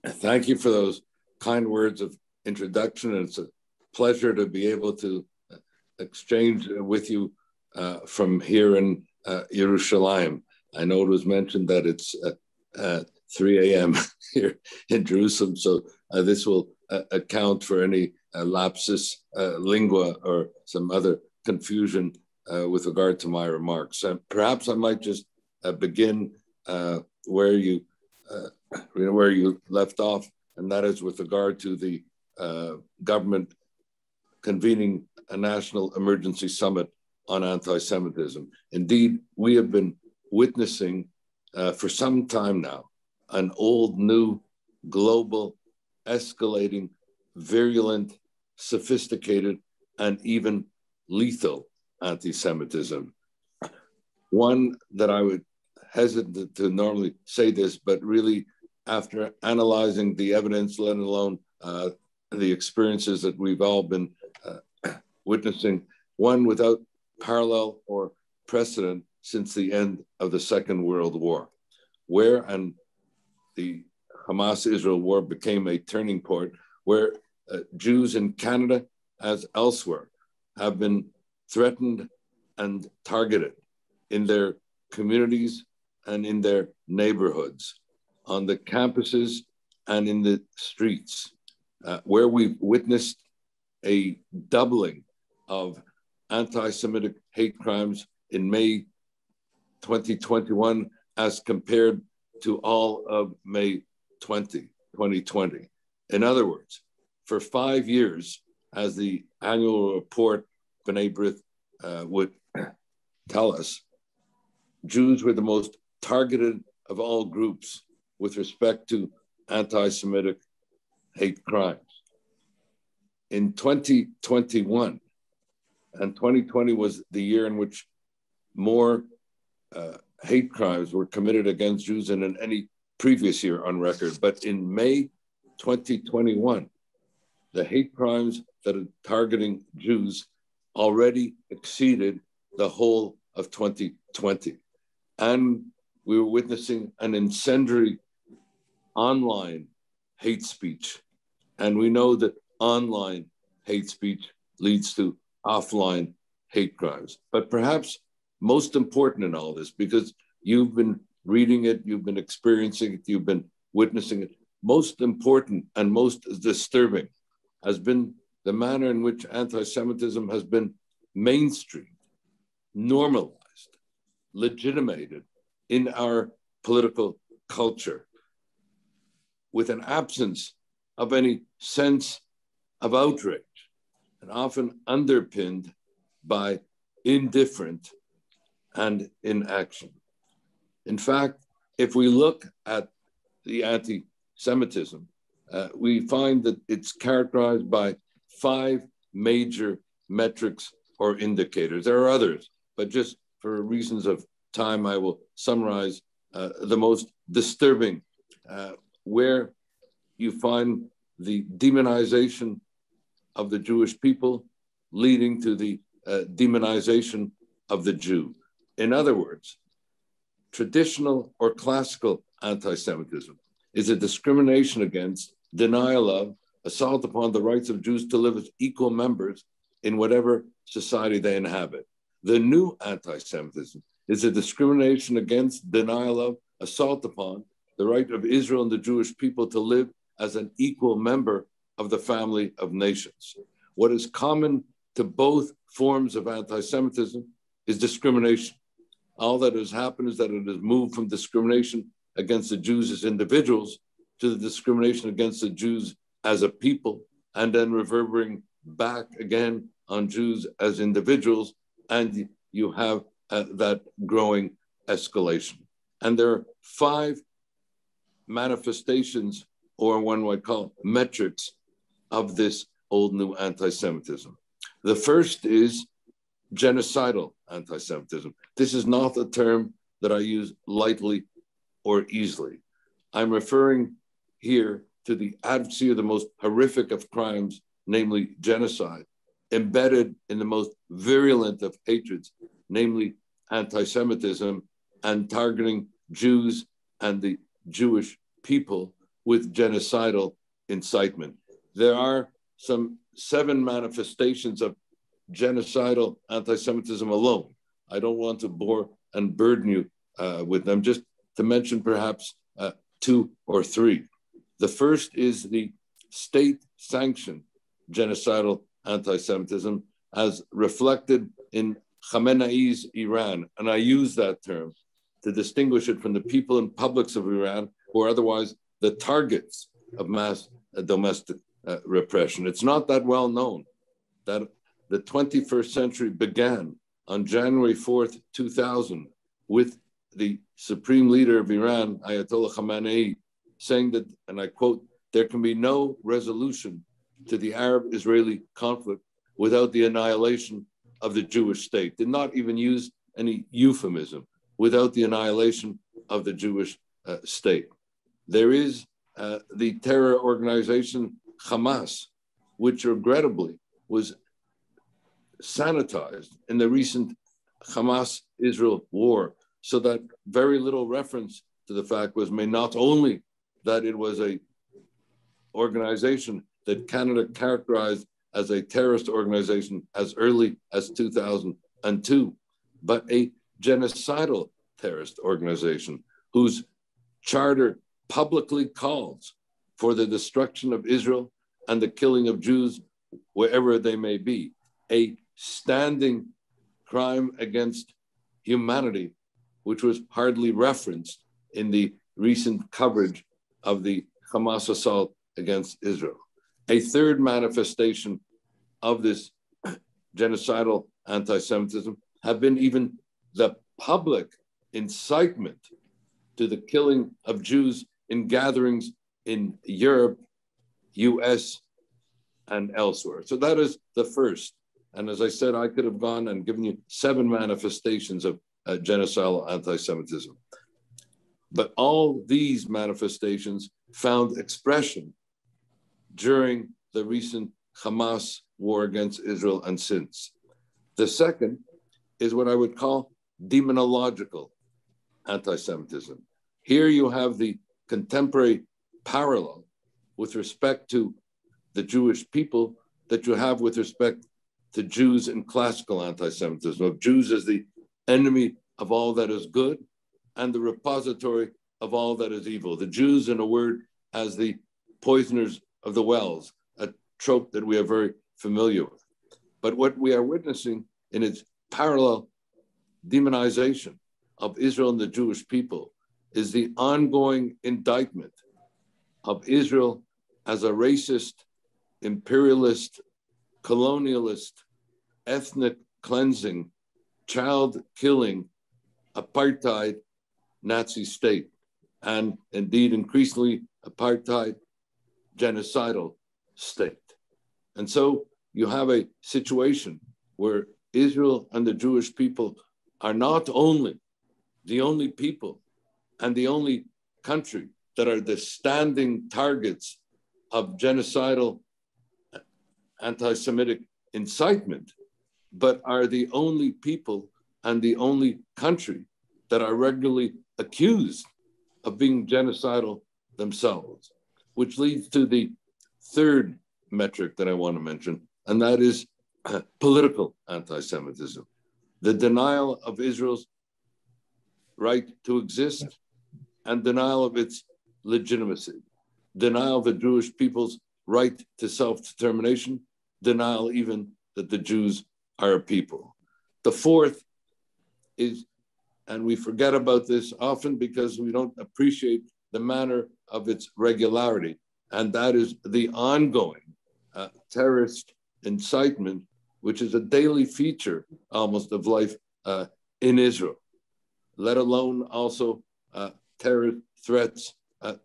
Thank you for those kind words of introduction. It's a pleasure to be able to exchange with you from here in Yerushalayim. I know it was mentioned that it's 3 a.m. here in Jerusalem, so this will account for any lapsus lingua or some other confusion with regard to my remarks. Perhaps I might just begin where you left off, and that is with regard to the government convening a national emergency summit on anti-Semitism. Indeed, we have been witnessing for some time now an old, new, global, escalating, virulent, sophisticated, and even lethal anti-Semitism. One that I would hesitate to normally say this, but really after analyzing the evidence, let alone the experiences that we've all been witnessing, one without parallel or precedent since the end of the Second World War, where and the Hamas-Israel war became a turning point, where Jews in Canada as elsewhere have been threatened and targeted in their communities and in their neighborhoods, on the campuses and in the streets, where we've witnessed a doubling of anti-Semitic hate crimes in May 2021 as compared to all of May 2020. In other words, for 5 years, as the annual report B'nai B'rith would tell us, Jews were the most targeted of all groups with respect to anti-Semitic hate crimes. In 2021, and 2020 was the year in which more hate crimes were committed against Jews than in any previous year on record. But in May 2021, the hate crimes that are targeting Jews already exceeded the whole of 2020. And we were witnessing an incendiary online hate speech. And we know that online hate speech leads to offline hate crimes. But perhaps most important in all this, because you've been reading it, you've been experiencing it, you've been witnessing it, most important and most disturbing has been the manner in which anti-Semitism has been mainstreamed, normalized, legitimated in our political culture, with an absence of any sense of outrage, and often underpinned by indifference and inaction. In fact, if we look at the anti-Semitism, we find that it's characterized by 5 major metrics or indicators. There are others, but just for reasons of time, I will summarize the most disturbing, where you find the demonization of the Jewish people leading to the demonization of the Jew. In other words, traditional or classical anti-Semitism is a discrimination against, denial of, assault upon the rights of Jews to live as equal members in whatever society they inhabit. The new anti-Semitism is a discrimination against, denial of, assault upon the right of Israel and the Jewish people to live as an equal member of the family of nations. What is common to both forms of anti-Semitism is discrimination. All that has happened is that it has moved from discrimination against the Jews as individuals to the discrimination against the Jews as a people, and then reverberating back again on Jews as individuals, and you have that growing escalation. And there are 5 manifestations, or one might call metrics, of this old new anti-Semitism. The first is genocidal anti-Semitism. This is not a term that I use lightly or easily. I'm referring here to the advocacy of the most horrific of crimes, namely genocide, embedded in the most virulent of hatreds, namely anti-Semitism, and targeting Jews and the Jewish people with genocidal incitement. There are some 7 manifestations of genocidal anti-Semitism alone. I don't want to bore and burden you with them, just to mention perhaps 2 or 3. The first is the state-sanctioned genocidal anti-Semitism as reflected in Khamenei's Iran. And I use that term to distinguish it from the people and publics of Iran who are otherwise the targets of mass domestic repression. It's not that well known that the 21st century began on January 4th, 2000, with the supreme leader of Iran, Ayatollah Khamenei, saying that, and I quote, "There can be no resolution to the Arab-Israeli conflict without the annihilation of the Jewish state." Did not even use any euphemism, without the annihilation of the Jewish state. There is the terror organization Hamas, which regrettably was sanitized in the recent Hamas-Israel war, so that very little reference to the fact was made not only that it was a organization that Canada characterized as a terrorist organization as early as 2002, but a genocidal terrorist organization whose charter publicly calls for the destruction of Israel and the killing of Jews wherever they may be, a standing crime against humanity, which was hardly referenced in the recent coverage of the Hamas assault against Israel. A third manifestation of this genocidal anti-Semitism have been even the public incitement to the killing of Jews in gatherings in Europe, US, and elsewhere. So that is the first. And as I said, I could have gone and given you 7 manifestations of genocidal anti-Semitism. But all these manifestations found expression during the recent Hamas war against Israel and since. The second is what I would call demonological anti-Semitism. Here you have the contemporary parallel with respect to the Jewish people that you have with respect to Jews in classical anti-Semitism, of Jews as the enemy of all that is good and the repository of all that is evil. The Jews, in a word, as the poisoners of the wells, a trope that we are very familiar with. But what we are witnessing in its parallel demonization of Israel and the Jewish people is the ongoing indictment of Israel as a racist, imperialist, colonialist, ethnic cleansing, child-killing, apartheid Nazi state, and indeed increasingly apartheid genocidal state. And so you have a situation where Israel and the Jewish people are not only the only people and the only country that are the standing targets of genocidal anti-Semitic incitement, but are the only people and the only country that are regularly accused of being genocidal themselves, which leads to the third metric that I want to mention, and that is political anti-Semitism. The denial of Israel's right to exist and denial of its legitimacy, denial of the Jewish people's right to self-determination, denial even that the Jews are a people. The fourth is, and we forget about this often because we don't appreciate the manner of its regularity, and that is the ongoing terrorist incitement, which is a daily feature almost of life in Israel, let alone also terror threats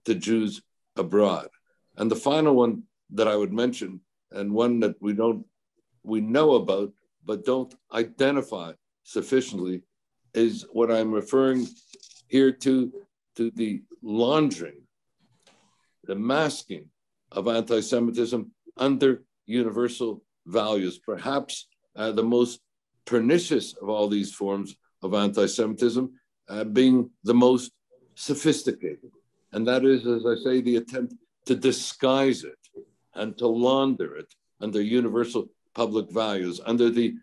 to Jews abroad. And the final one that I would mention, and one that we know about, but don't identify sufficiently, is what I'm referring here to the laundering, the masking of anti-Semitism under universal values, perhaps the most pernicious of all these forms of anti-Semitism being the most sophisticated. And that is, as I say, the attempt to disguise it and to launder it under universal public values, under the,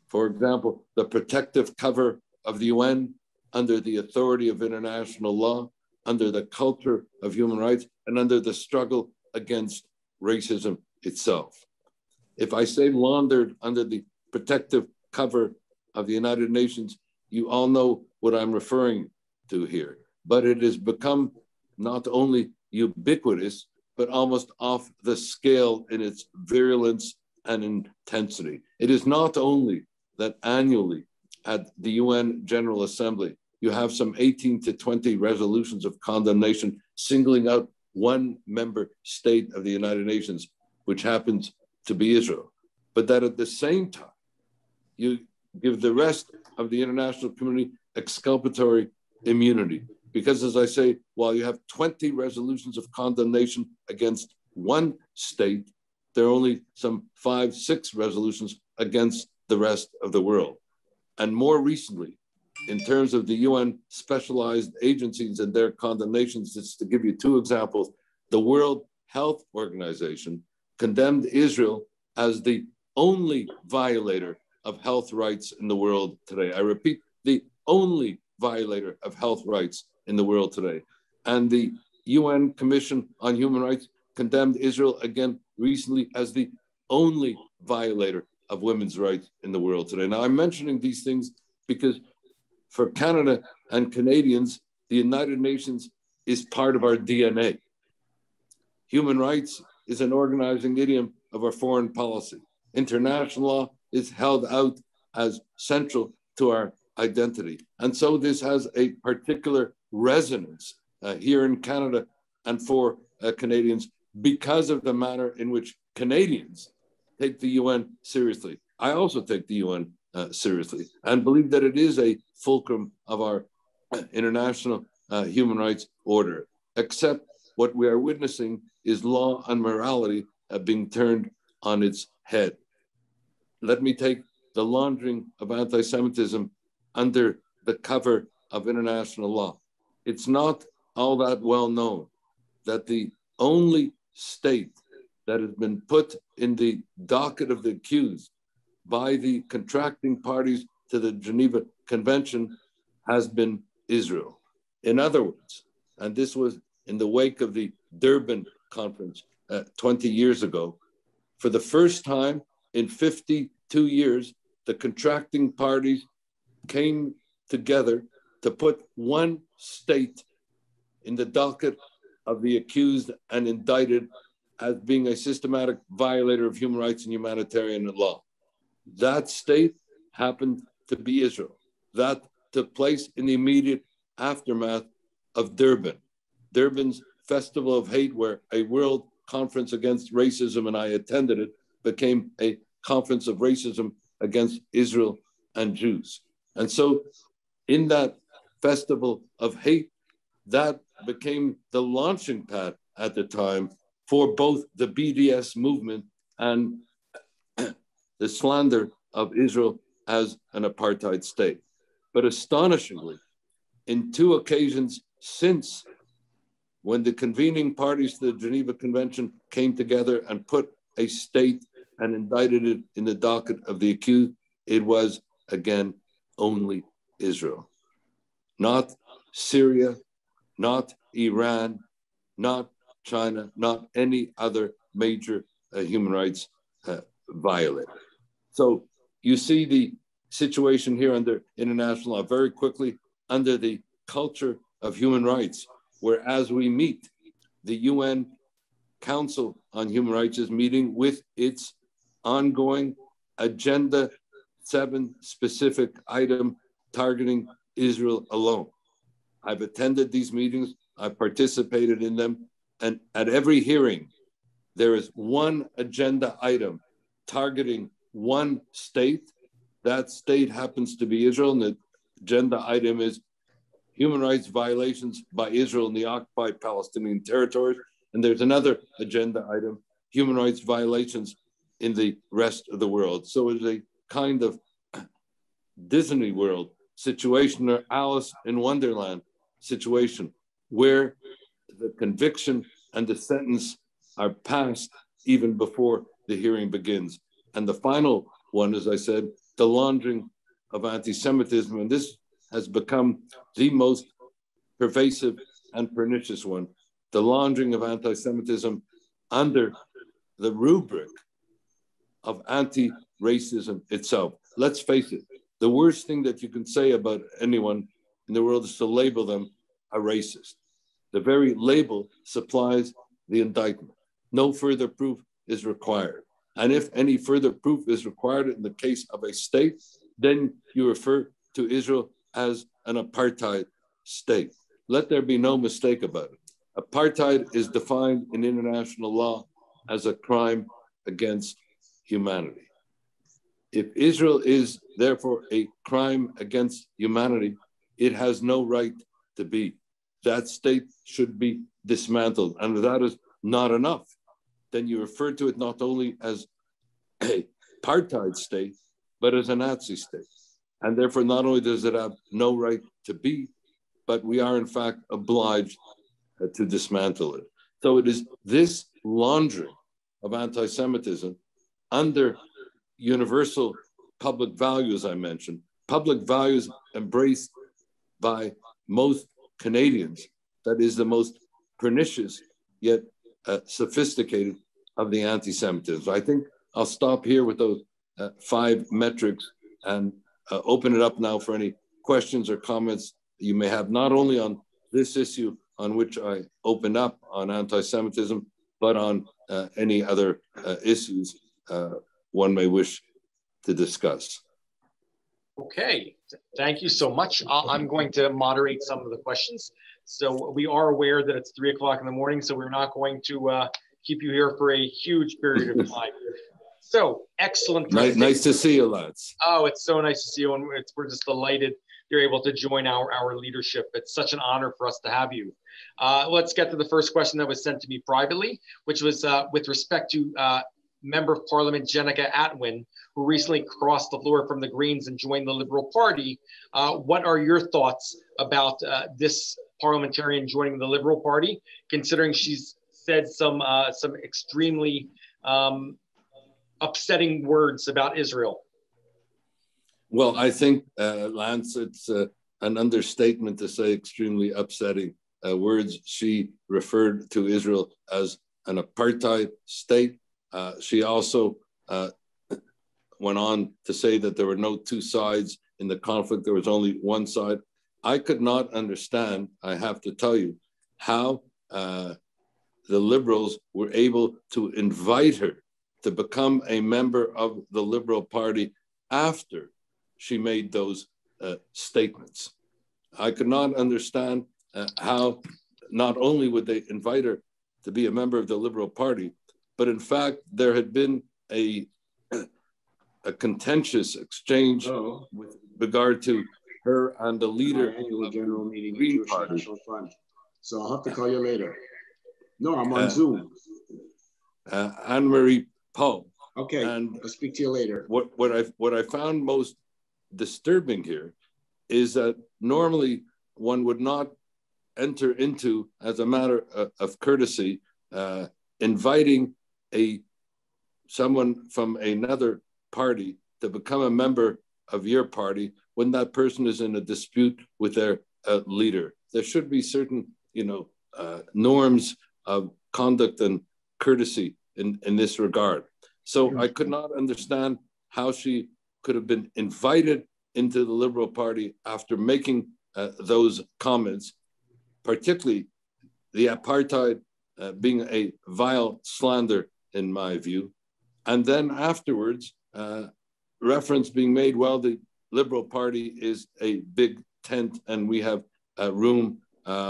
for example, the protective cover of the UN, under the authority of international law, under the culture of human rights, and under the struggle against racism itself. If I say laundered under the protective cover of the United Nations, you all know what I'm referring to here. But it has become not only ubiquitous, but almost off the scale in its virulence and intensity. It is not only that annually at the UN General Assembly, you have some 18 to 20 resolutions of condemnation singling out one member state of the United Nations, which happens to be Israel. But that at the same time, you give the rest of the international community exculpatory immunity. Because as I say, while you have 20 resolutions of condemnation against one state, there are only some 5, 6 resolutions against the rest of the world. And more recently, in terms of the UN specialized agencies and their condemnations, just to give you 2 examples, the World Health Organization condemned Israel as the only violator of health rights in the world today. I repeat, the only violator of health rights in the world today. And the UN Commission on Human Rights condemned Israel again recently as the only violator of women's rights in the world today. Now, I'm mentioning these things because for Canada and Canadians, the United Nations is part of our DNA. Human rights is an organizing idiom of our foreign policy. International law is held out as central to our identity. And so this has a particular resonance here in Canada and for Canadians because of the manner in which Canadians take the UN seriously. I also take the UN seriously and believe that it is a fulcrum of our international human rights order, except what we are witnessing is law and morality being turned on its head. Let me take the laundering of anti-Semitism under the cover of international law. It's not all that well known that the only state that has been put in the docket of the accused by the contracting parties to the Geneva Convention has been Israel. In other words, and this was in the wake of the Durban conference 20 years ago, for the first time in 52 years, the contracting parties came together to put one state in the docket of the accused and indicted as being a systematic violator of human rights and humanitarian law. That state happened to be Israel. That took place in the immediate aftermath of Durban. Durban's Festival of Hate, where a world conference against racism, and I attended it, became a conference of racism against Israel and Jews. And so in that Festival of Hate, that became the launching pad at the time for both the BDS movement and the slander of Israel as an apartheid state. But astonishingly, in 2 occasions since, when the convening parties to the Geneva Convention came together and put a state and indicted it in the docket of the accused, it was again only Israel. Not Syria, not Iran, not China, not any other major human rights violator. So you see the situation here under international law very quickly under the culture of human rights, where as we meet, the UN Council on Human Rights is meeting with its ongoing Agenda 7 specific item targeting Israel alone. I've attended these meetings, I've participated in them, and at every hearing, there is one agenda item targeting one state. That state happens to be Israel, and the agenda item is human rights violations by Israel in the occupied Palestinian territories. And there's another agenda item, human rights violations in the rest of the world. So it's a kind of Disney World situation or Alice in Wonderland situation where the conviction and the sentence are passed even before the hearing begins. And the final one, as I said, the laundering of anti-Semitism. And this has become the most pervasive and pernicious one, the laundering of anti-Semitism under the rubric of anti-racism itself. Let's face it, the worst thing that you can say about anyone in the world is to label them a racist. The very label supplies the indictment. No further proof is required. And if any further proof is required in the case of a state, then you refer to Israel as an apartheid state. Let there be no mistake about it. Apartheid is defined in international law as a crime against humanity. If Israel is therefore a crime against humanity, it has no right to be. That state should be dismantled. And if that is not enough, then you refer to it not only as a apartheid state, but as a Nazi state. And therefore, not only does it have no right to be, but we are in fact obliged to dismantle it. So it is this laundering of anti-Semitism under universal public values I mentioned, public values embraced by most Canadians, that is the most pernicious yet sophisticated of the anti-Semitism. I think I'll stop here with those 5 metrics and open it up now for any questions or comments you may have, not only on this issue on which I opened up on anti-Semitism, but on any other issues one may wish to discuss. Okay, thank you so much. I'm going to moderate some of the questions. So we are aware that it's 3 o'clock in the morning, so we're not going to keep you here for a huge period of time. So excellent. Nice to see you, lads. Oh, it's so nice to see you, and we're just delighted you're able to join our leadership. It's such an honor for us to have you. Let's get to the first question that was sent to me privately, which was with respect to Member of Parliament Jenica Atwin, who recently crossed the floor from the Greens and joined the Liberal Party. What are your thoughts about this parliamentarian joining the Liberal Party, considering she's said some extremely upsetting words about Israel? Well, I think, Lance, it's an understatement to say extremely upsetting words. She referred to Israel as an apartheid state. She also went on to say that there were no 2 sides in the conflict. There was only one side. I could not understand, I have to tell you, how the Liberals were able to invite her to become a member of the Liberal Party after she made those statements. I could not understand how not only would they invite her to be a member of the Liberal Party, but in fact, there had been a contentious exchange with regard to her and the leader of the general meeting of the Green Party. So I'll have to call you later. No, I'm on Zoom. Anne-Marie Paul. Okay, and I'll speak to you later. What I found most disturbing here is that normally one would not enter into, as a matter of courtesy, inviting someone from another party to become a member of your party when that person is in a dispute with their leader. There should be certain, norms of conduct and courtesy in this regard. So I could not understand how she could have been invited into the Liberal Party after making those comments, particularly the apartheid being a vile slander in my view. And then afterwards, reference being made, well, the Liberal Party is a big tent and we have room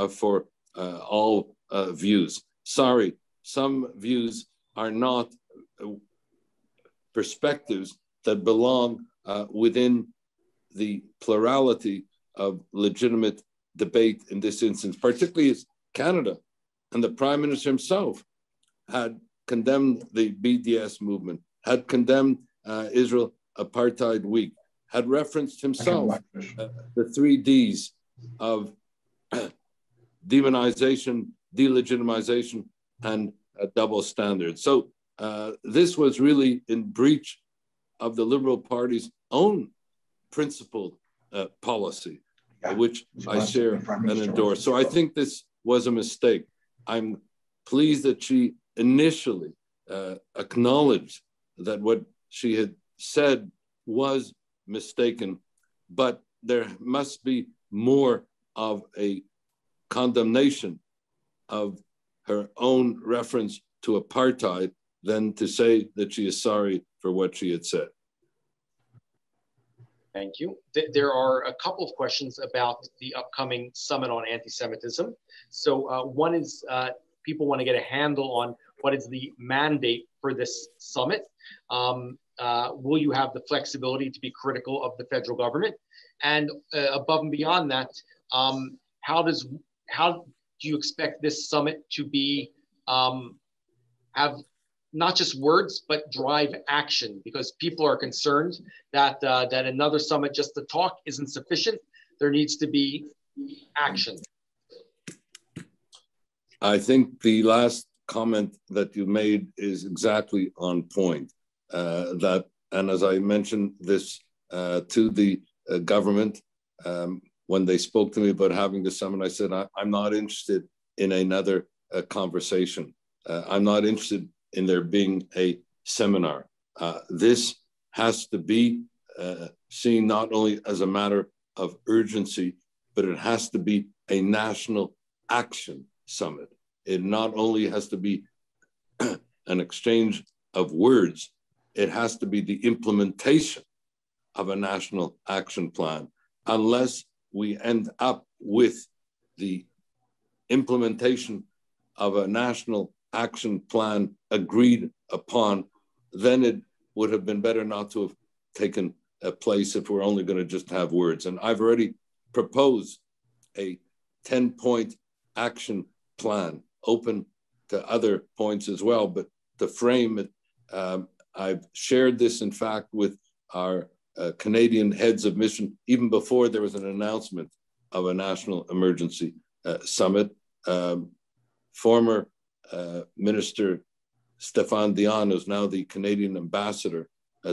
for all views. Sorry, some views are not perspectives that belong within the plurality of legitimate debate in this instance, particularly as Canada and the Prime Minister himself had condemned the BDS movement, had condemned Israel Apartheid Week, had referenced himself the 3 Ds of demonization, delegitimization, and a double standard. So this was really in breach of the Liberal Party's own principled policy, which I share and endorse. So I think this was a mistake. I'm pleased that she initially acknowledged that what she had said was mistaken, but there must be more of a condemnation of her own reference to apartheid than to say that she is sorry for what she had said. Thank you. There are a couple of questions about the upcoming summit on anti-Semitism. So one is people want to get a handle on what is the mandate for this summit. Will you have the flexibility to be critical of the federal government? And above and beyond that, how do you expect this summit to be have not just words, but drive action? Because people are concerned that that another summit just to talk isn't sufficient. There needs to be action. I think the last comment that you made is exactly on point. And as I mentioned this to the government, when they spoke to me about having the summit, I said, I'm not interested in another conversation. I'm not interested in there being a seminar. This has to be seen not only as a matter of urgency, but it has to be a national action summit. It not only has to be an exchange of words, it has to be the implementation of a national action plan. Unless we end up with the implementation of a national action plan agreed upon, then it would have been better not to have taken a place if we're only going to just have words. And I've already proposed a 10-point action plan, open to other points as well, but to frame it, I've shared this, in fact, with our Canadian heads of mission, even before there was an announcement of a national emergency summit. Former Minister Stéphane Dion, who's now the Canadian ambassador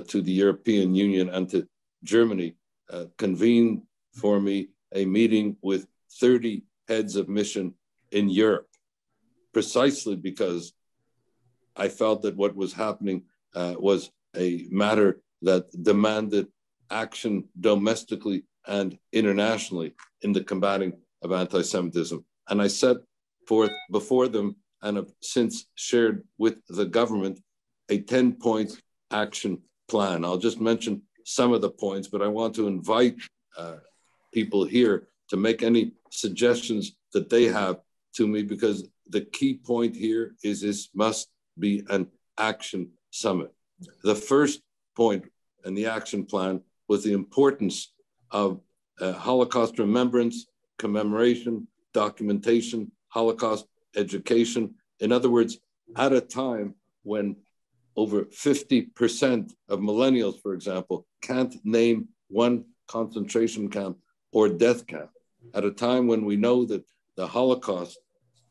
to the European Union and to Germany, convened for me a meeting with 30 heads of mission in Europe, precisely because I felt that what was happening was a matter that demanded action domestically and internationally in the combating of anti-Semitism. And I set forth before them, and have since shared with the government, a 10-point action plan. I'll just mention some of the points, but I want to invite people here to make any suggestions that they have to me, because the key point here is this must be an action summit. The first point in the action plan was the importance of Holocaust remembrance, commemoration, documentation, Holocaust education. In other words, at a time when over 50% of millennials, for example, can't name one concentration camp or death camp, at a time when we know that the Holocaust,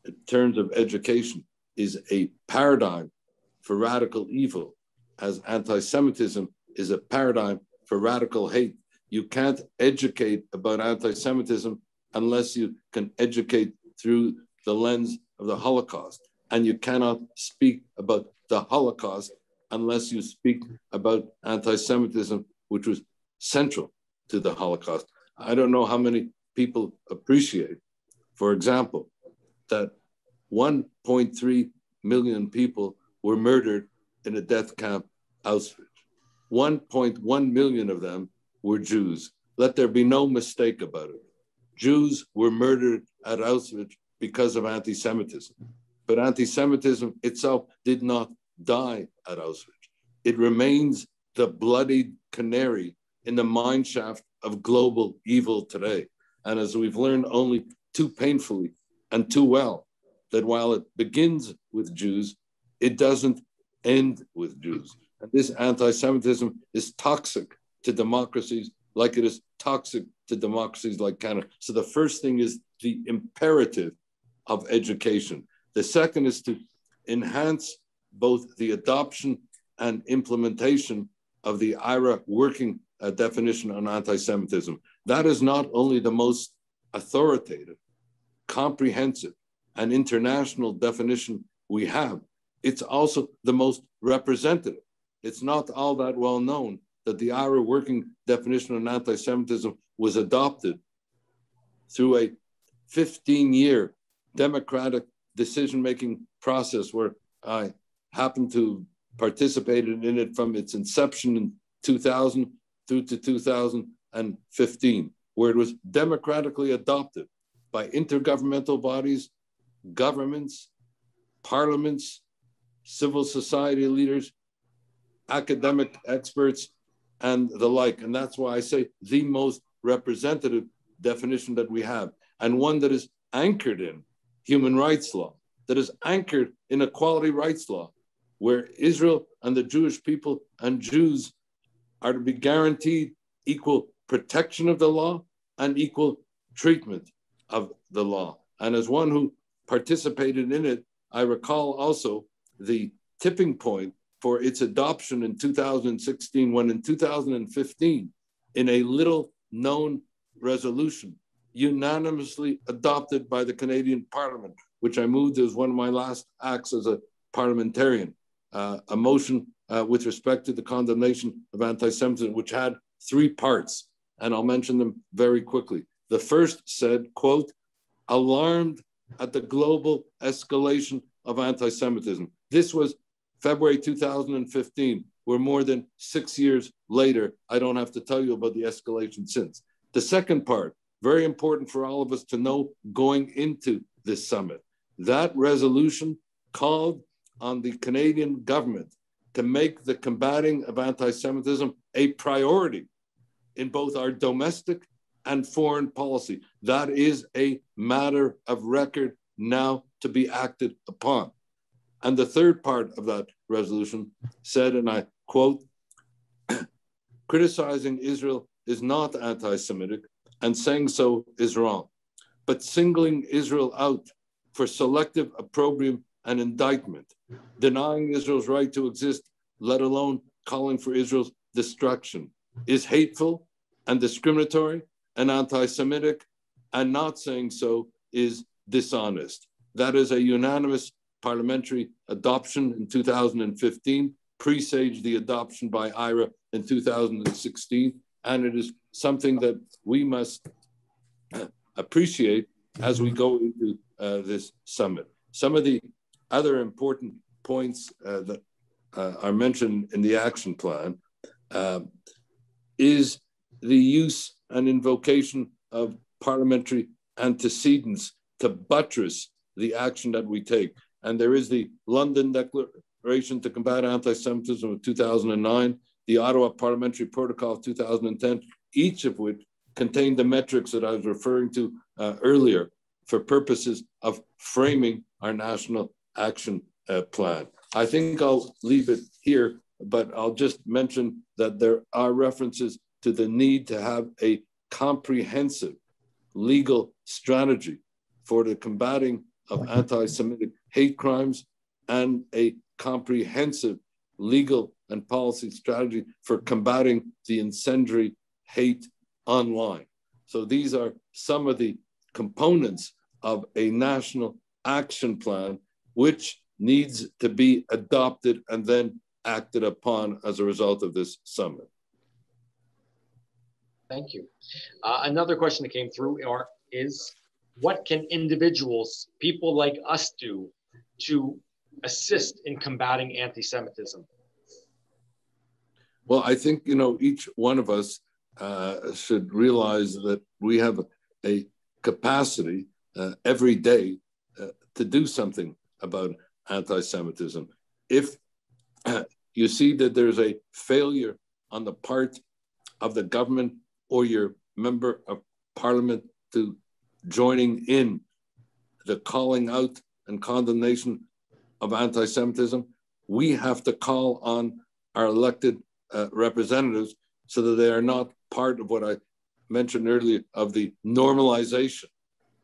in terms of education, is a paradigm for radical evil, as anti-Semitism is a paradigm for radical hate. You can't educate about anti-Semitism unless you can educate through the lens of the Holocaust. And you cannot speak about the Holocaust unless you speak about anti-Semitism, which was central to the Holocaust. I don't know how many people appreciate, for example, that 1.3 million people were murdered in a death camp, Auschwitz. 1.1 million of them were Jews. Let there be no mistake about it. Jews were murdered at Auschwitz because of anti-Semitism. But anti-Semitism itself did not die at Auschwitz. It remains the bloodied canary in the mine shaft of global evil today. And as we've learned only too painfully and too well, that while it begins with Jews, it doesn't end with Jews. And this anti-Semitism is toxic to democracies like it is toxic to democracies like Canada. So the first thing is the imperative of education. The second is to enhance both the adoption and implementation of the IRA working definition on anti-Semitism. That is not only the most authoritative, comprehensive, and international definition we have, it's also the most representative. It's not all that well known that the IRA working definition on anti-Semitism was adopted through a 15-year democratic decision-making process where I happened to participate in it from its inception in 2000 through to 2015, where it was democratically adopted by intergovernmental bodies, governments, parliaments, civil society leaders, academic experts, and the like. And that's why I say the most representative definition that we have, and one that is anchored in human rights law, that is anchored in equality rights law, where Israel and the Jewish people and Jews are to be guaranteed equal protection of the law and equal treatment of the law. And as one who participated in it, I recall also the tipping point for its adoption in 2016, when in 2015, in a little known resolution, unanimously adopted by the Canadian Parliament, which I moved as one of my last acts as a parliamentarian, a motion with respect to the condemnation of anti-Semitism, which had three parts, and I'll mention them very quickly. The first said, quote, alarmed at the global escalation of anti-Semitism. This was February 2015. We're more than 6 years later. I don't have to tell you about the escalation since. The second part, very important for all of us to know going into this summit. That resolution called on the Canadian government to make the combating of anti-Semitism a priority in both our domestic and foreign policy. That is a matter of record now to be acted upon. And the third part of that resolution said, and I quote, criticizing Israel is not anti-Semitic, and saying so is wrong. But singling Israel out for selective opprobrium and indictment, denying Israel's right to exist, let alone calling for Israel's destruction, is hateful and discriminatory and anti-Semitic, and not saying so is dishonest. That is a unanimous parliamentary adoption in 2015, presaged the adoption by IRA in 2016, and it is something that we must appreciate as we go into this summit. Some of the other important points that are mentioned in the action plan is the use and invocation of parliamentary antecedents to buttress the action that we take. And there is the London Declaration to Combat Anti-Semitism of 2009, the Ottawa Parliamentary Protocol of 2010, each of which contained the metrics that I was referring to earlier for purposes of framing our national action plan. I think I'll leave it here, but I'll just mention that there are references to the need to have a comprehensive legal strategy for the combating of anti-Semitic hate crimes and a comprehensive legal and policy strategy for combating the incendiary hate online. So these are some of the components of a national action plan, which needs to be adopted and then acted upon as a result of this summit. Thank you. Another question that came through is, what can individuals, people like us, do to assist in combating anti-Semitism? Well, I think, each one of us should realize that we have a capacity every day to do something about anti-Semitism. If you see that there's a failure on the part of the government or your member of parliament to joining in the calling out and condemnation of anti-Semitism, we have to call on our elected representatives so that they are not part of what I mentioned earlier of the normalization,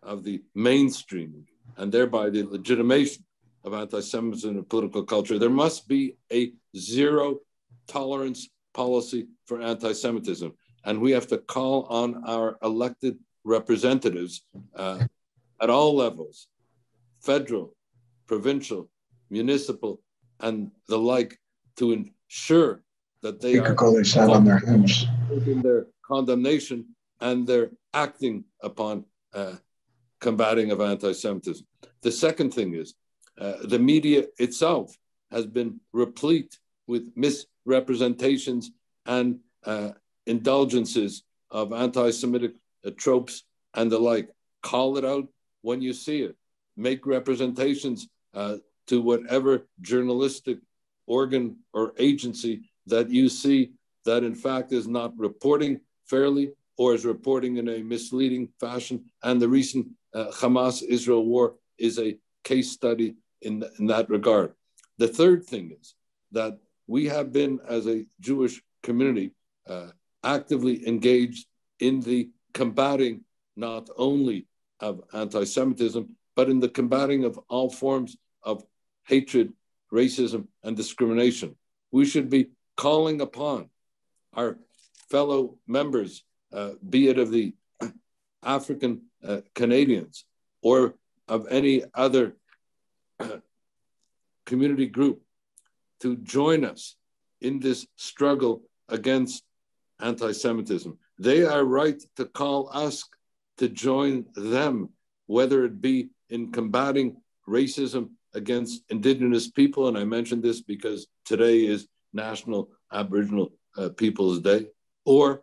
of the mainstreaming and thereby the legitimation of anti-Semitism in political culture. There must be a zero tolerance policy for anti-Semitism. And we have to call on our elected representatives at all levels, federal, provincial, municipal, and the like, to ensure that they are on their hands in their condemnation and their acting upon combating of anti-Semitism. The second thing is the media itself has been replete with misrepresentations and indulgences of anti-Semitic tropes and the like. Call it out when you see it. Make representations to whatever journalistic organ or agency that you see that in fact is not reporting fairly or is reporting in a misleading fashion. And the recent Hamas-Israel war is a case study in that regard. The third thing is that we have been, as a Jewish community, actively engaged in the combating not only of anti-Semitism, but in the combating of all forms of hatred, racism, and discrimination. We should be calling upon our fellow members, be it of the African Canadians or of any other community group, to join us in this struggle against anti-Semitism. They are right to call us to join them, whether it be in combating racism against Indigenous people, and I mentioned this because today is National Aboriginal Peoples Day, or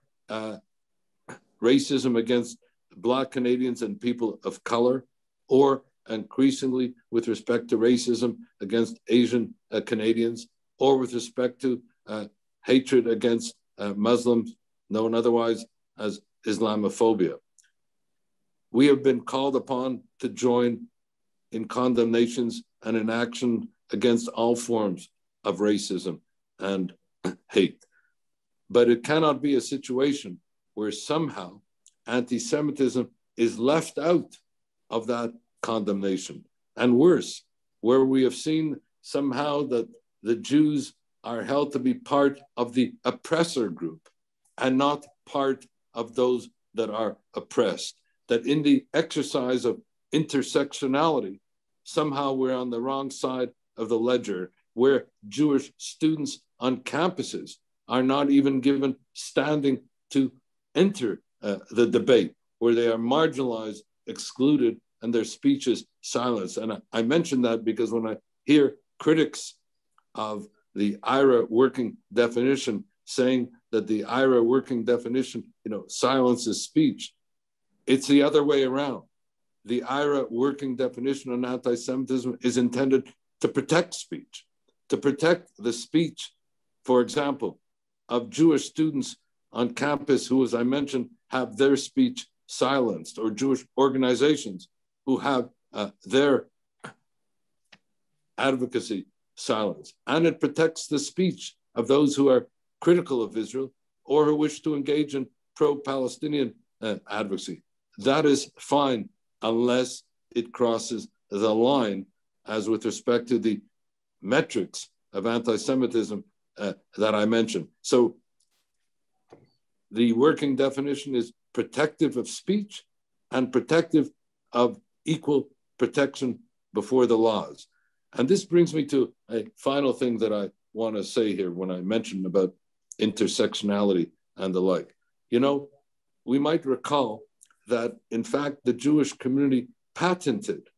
racism against Black Canadians and people of color, or increasingly with respect to racism against Asian Canadians, or with respect to hatred against Muslims, known otherwise as Islamophobia. We have been called upon to join in condemnations and in action against all forms of racism and hate. But it cannot be a situation where somehow anti-Semitism is left out of that condemnation. And worse, where we have seen somehow that the Jews are held to be part of the oppressor group and not part of those that are oppressed. That in the exercise of intersectionality, somehow we're on the wrong side of the ledger, where Jewish students on campuses are not even given standing to enter the debate, where they are marginalized, excluded, and their speech is silenced. And I mention that because when I hear critics of the IRA working definition saying that the IRA working definition, silences speech, it's the other way around. The IRA working definition on anti-Semitism is intended to protect speech, to protect the speech, for example, of Jewish students on campus who, as I mentioned, have their speech silenced, or Jewish organizations who have their advocacy silenced. And it protects the speech of those who are critical of Israel or who wish to engage in pro-Palestinian advocacy. That is fine unless it crosses the line, as with respect to the metrics of anti-Semitism that I mentioned. So the working definition is protective of speech and protective of equal protection before the laws. And this brings me to a final thing that I want to say here when I mentioned about intersectionality and the like. We might recall that, in fact, the Jewish community patented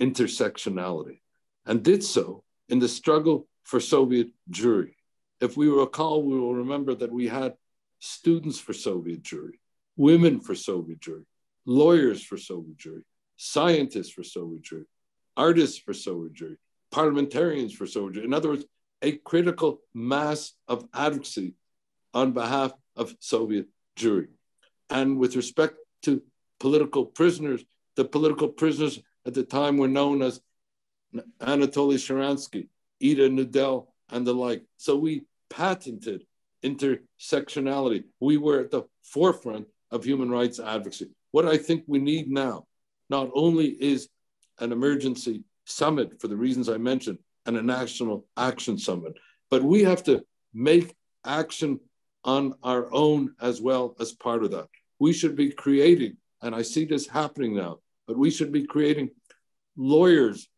intersectionality and did so in the struggle for Soviet Jewry. If we recall, we will remember that we had students for Soviet Jewry, women for Soviet Jewry, lawyers for Soviet Jewry, scientists for Soviet Jewry, artists for Soviet Jewry, parliamentarians for Soviet Jewry. In other words, a critical mass of advocacy on behalf of Soviet Jewry. And with respect to political prisoners, the political prisoners at the time were known as Anatoly Sharansky, Ida Nudel, and the like. So we patented intersectionality. We were at the forefront of human rights advocacy. What I think we need now, not only is an emergency summit for the reasons I mentioned and a national action summit. But we have to make action on our own as well as part of that. We should be creating, and I see this happening now, but we should be creating lawyers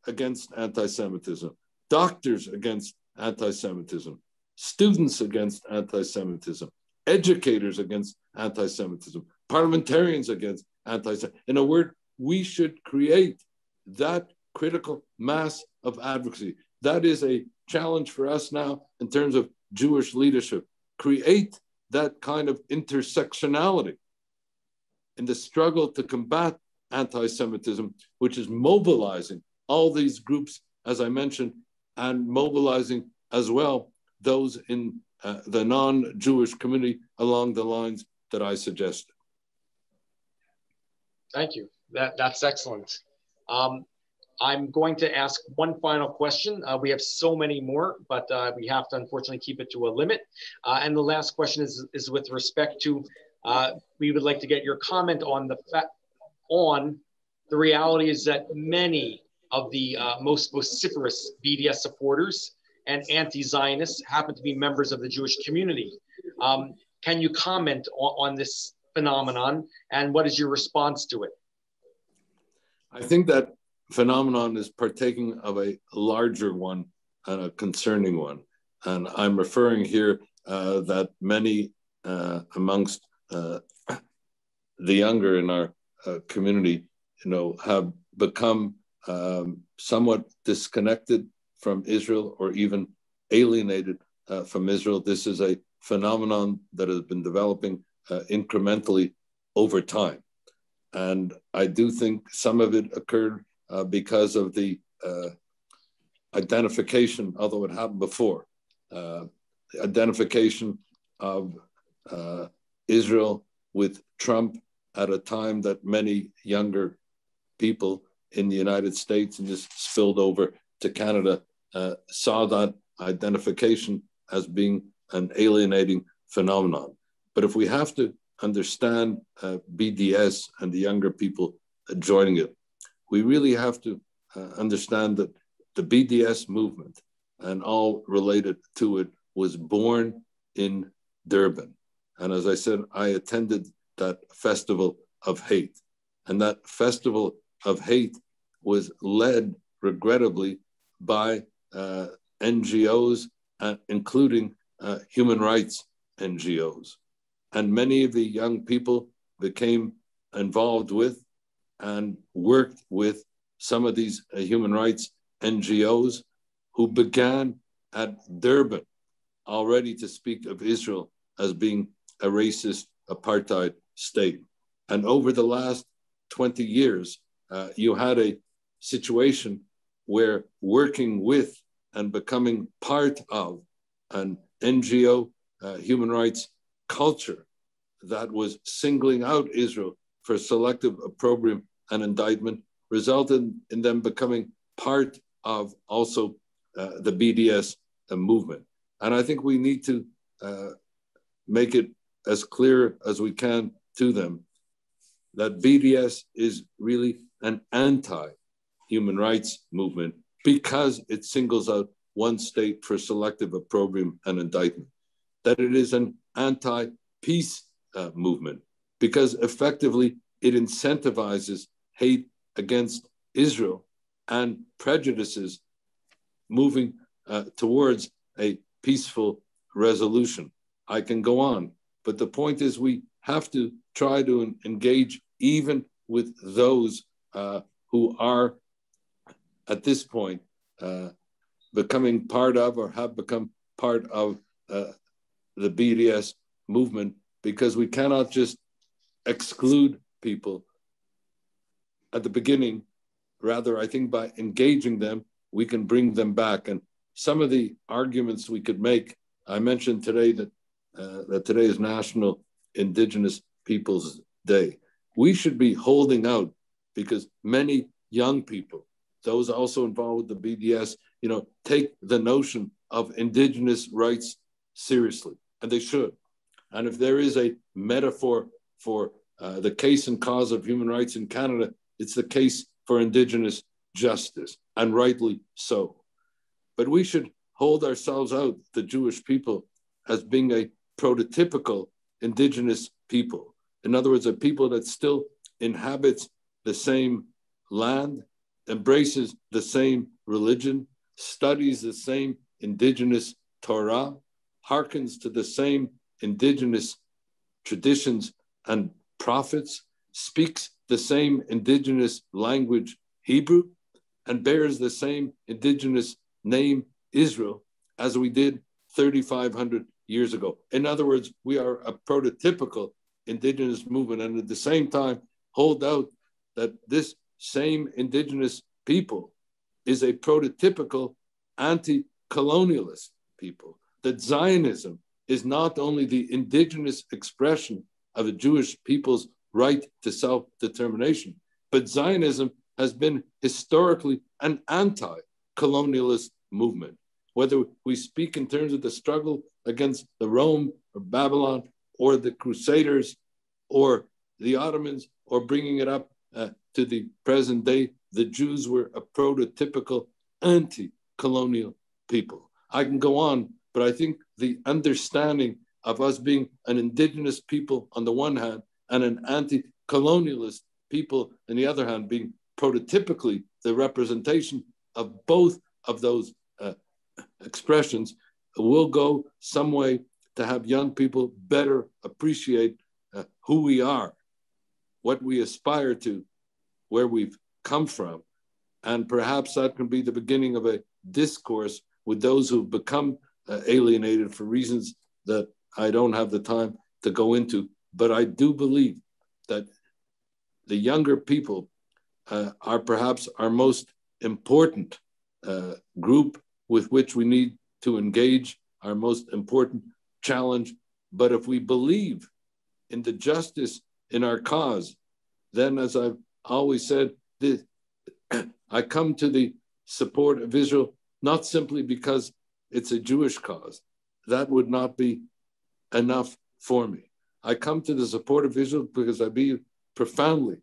against anti-Semitism, doctors against anti-Semitism, students against anti-Semitism, educators against anti-Semitism, parliamentarians against anti-Semitism. In a word, we should create that critical mass of advocacy. That is a challenge for us now in terms of Jewish leadership. Create that kind of intersectionality in the struggle to combat anti-Semitism, which is mobilizing all these groups, as I mentioned, and mobilizing as well those in the non-Jewish community along the lines that I suggested. Thank you. That's excellent. I'm going to ask one final question. We have so many more, but we have to unfortunately keep it to a limit. And the last question is with respect to, we would like to get your comment on the reality is that many of the most vociferous BDS supporters and anti-Zionists happen to be members of the Jewish community. Can you comment on this phenomenon, and what is your response to it? I think that phenomenon is partaking of a larger one and a concerning one. And I'm referring here that many amongst the younger in our community, have become somewhat disconnected from Israel or even alienated from Israel. This is a phenomenon that has been developing incrementally over time. And I do think some of it occurred because of the identification, although it happened before, identification of Israel with Trump at a time that many younger people in the United States, and this spilled over to Canada, saw that identification as being an alienating phenomenon. But if we have to understand BDS and the younger people joining it, we really have to understand that the BDS movement and all related to it was born in Durban. And as I said, I attended that festival of hate. And that festival of hate was led, regrettably, by NGOs, including human rights NGOs. And many of the young people became involved with and worked with some of these human rights NGOs who began at Durban already to speak of Israel as being a racist apartheid state. And over the last 20 years, you had a situation where working with and becoming part of an NGO human rights culture that was singling out Israel for selective opprobrium and indictment resulted in them becoming part of also the BDS movement. And I think we need to make it as clear as we can to them that BDS is really an anti-human rights movement because it singles out one state for selective opprobrium and indictment, that it is an anti-peace movement because effectively it incentivizes hate against Israel and prejudices moving towards a peaceful resolution. I can go on, but the point is we have to try to engage even with those who are at this point becoming part of or have become part of the BDS movement, because we cannot just exclude people at the beginning. Rather, I think by engaging them, we can bring them back. And some of the arguments we could make, I mentioned today that today is National Indigenous Peoples Day. We should be holding out because many young people, those also involved with the BDS, take the notion of Indigenous rights seriously, and they should. And if there is a metaphor for the case and cause of human rights in Canada, it's the case for indigenous justice, and rightly so. But we should hold ourselves out, the Jewish people, as being a prototypical indigenous people. In other words, a people that still inhabits the same land, embraces the same religion, studies the same indigenous Torah, hearkens to the same indigenous traditions and prophets, speaks the same indigenous language, Hebrew, and bears the same indigenous name, Israel, as we did 3,500 years ago. In other words, we are a prototypical indigenous movement, and at the same time hold out that this same indigenous people is a prototypical anti-colonialist people, that Zionism is not only the indigenous expression of the Jewish people's right to self-determination, but Zionism has been historically an anti-colonialist movement. Whether we speak in terms of the struggle against the Rome or Babylon or the Crusaders or the Ottomans, or bringing it up to the present day, the Jews were a prototypical anti-colonial people. I can go on, but I think the understanding of us being an indigenous people on the one hand and an anti-colonialist people on the other hand, being prototypically the representation of both of those expressions, will go some way to have young people better appreciate who we are, what we aspire to, where we've come from. And perhaps that can be the beginning of a discourse with those who've become alienated for reasons that I don't have the time to go into. But I do believe that the younger people are perhaps our most important group with which we need to engage, our most important challenge. But if we believe in the justice in our cause, then, as I've always said, I come to the support of Israel not simply because it's a Jewish cause. That would not be enough for me. I come to the support of Israel because I believe profoundly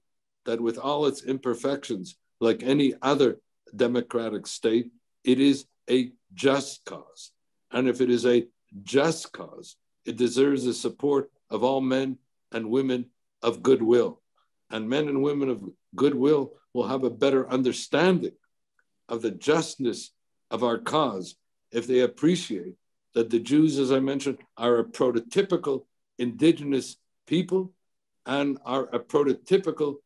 that with all its imperfections, like any other democratic state, it is a just cause. And if it is a just cause, it deserves the support of all men and women of goodwill. And men and women of goodwill will have a better understanding of the justness of our cause if they appreciate that the Jews, as I mentioned, are a prototypical indigenous people and are a prototypical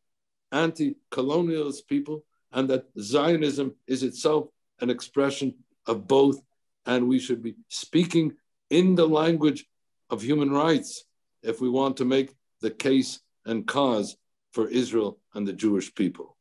anti-colonialist people, and that Zionism is itself an expression of both. And we should be speaking in the language of human rights if we want to make the case and cause for Israel and the Jewish people.